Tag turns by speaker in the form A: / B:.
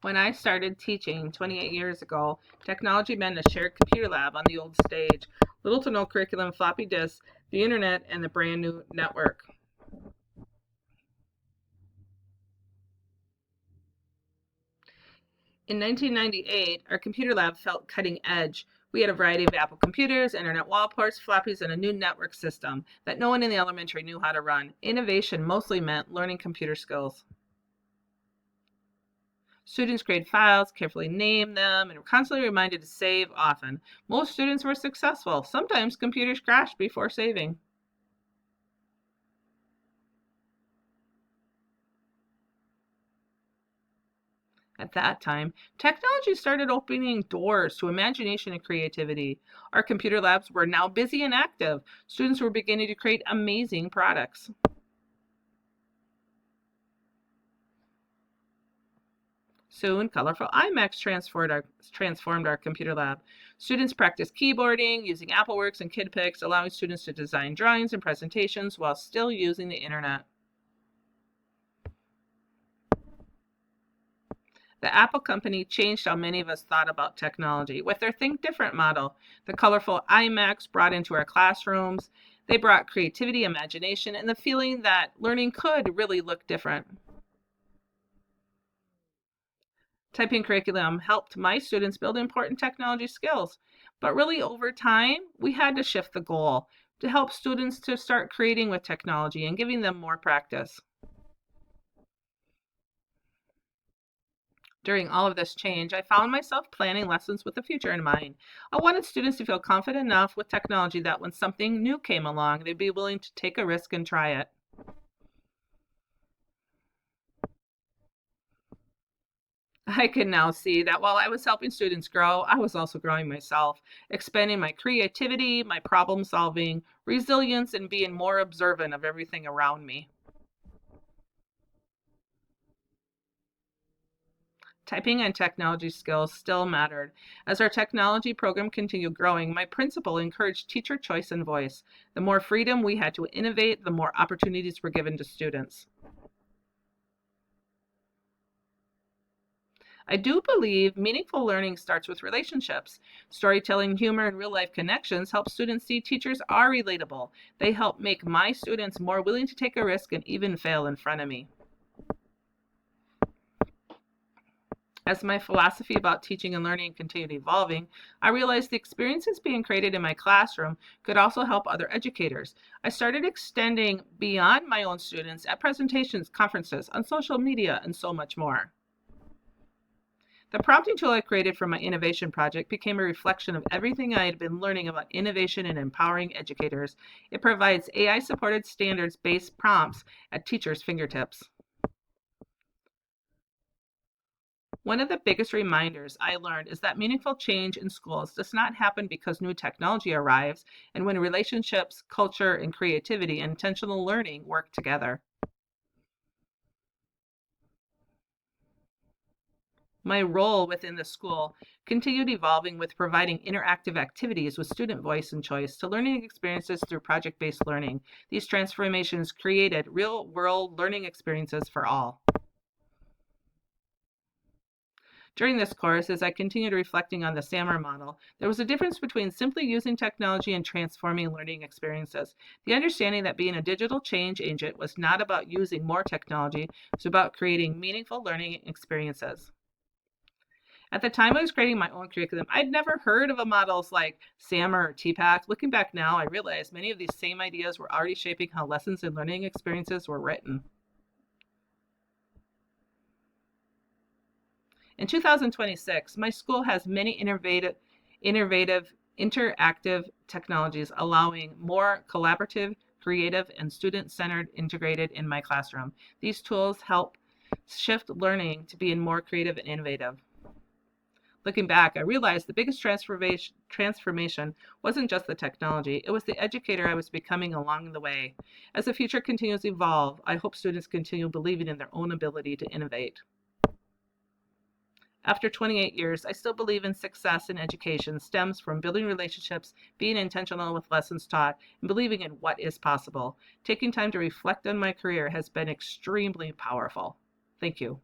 A: When I started teaching 28 years ago, technology meant a shared computer lab on the old stage, little to no curriculum, floppy disks, the internet, and the brand new network. In 1998, our computer lab felt cutting edge. We had a variety of Apple computers, internet wall ports, floppies, and a new network system that no one in the elementary knew how to run. Innovation mostly meant learning computer skills. Students create files, carefully name them, and were constantly reminded to save often. Most students were successful. Sometimes computers crashed before saving. At that time, technology started opening doors to imagination and creativity. Our computer labs were now busy and active. Students were beginning to create amazing products. Soon, colorful iMacs transformed our computer lab. Students practiced keyboarding, using AppleWorks and KidPix, allowing students to design drawings and presentations while still using the internet. The Apple company changed how many of us thought about technology with their Think Different model. The colorful iMacs brought into our classrooms. They brought creativity, imagination, and the feeling that learning could really look different. Typing curriculum helped my students build important technology skills. But really, over time, we had to shift the goal to help students to start creating with technology and giving them more practice. During all of this change, I found myself planning lessons with the future in mind. I wanted students to feel confident enough with technology that when something new came along, they'd be willing to take a risk and try it. I can now see that while I was helping students grow, I was also growing myself, expanding my creativity, my problem solving, resilience, and being more observant of everything around me. Typing and technology skills still mattered. As our technology program continued growing, my principal encouraged teacher choice and voice. The more freedom we had to innovate, the more opportunities were given to students. I do believe meaningful learning starts with relationships. Storytelling, humor, and real life connections help students see teachers are relatable. They help make my students more willing to take a risk and even fail in front of me. As my philosophy about teaching and learning continued evolving, I realized the experiences being created in my classroom could also help other educators. I started extending beyond my own students at presentations, conferences, on social media, and so much more. The prompting tool I created for my innovation project became a reflection of everything I had been learning about innovation and empowering educators. It provides AI-supported standards-based prompts at teachers' fingertips. One of the biggest reminders I learned is that meaningful change in schools does not happen because new technology arrives and when relationships, culture, and creativity and intentional learning work together. My role within the school continued evolving with providing interactive activities with student voice and choice to learning experiences through project-based learning. These transformations created real-world learning experiences for all. During this course, as I continued reflecting on the SAMR model, there was a difference between simply using technology and transforming learning experiences. The understanding that being a digital change agent was not about using more technology, it was about creating meaningful learning experiences. At the time I was creating my own curriculum, I'd never heard of a models like SAMR or TPAC. Looking back now, I realize many of these same ideas were already shaping how lessons and learning experiences were written. In 2026, my school has many innovative, interactive technologies allowing more collaborative, creative, and student-centered integrated in my classroom. These tools help shift learning to being more creative and innovative. Looking back, I realized the biggest transformation wasn't just the technology, it was the educator I was becoming along the way. As the future continues to evolve, I hope students continue believing in their own ability to innovate. After 28 years, I still believe in success in education stems from building relationships, being intentional with lessons taught, and believing in what is possible. Taking time to reflect on my career has been extremely powerful. Thank you.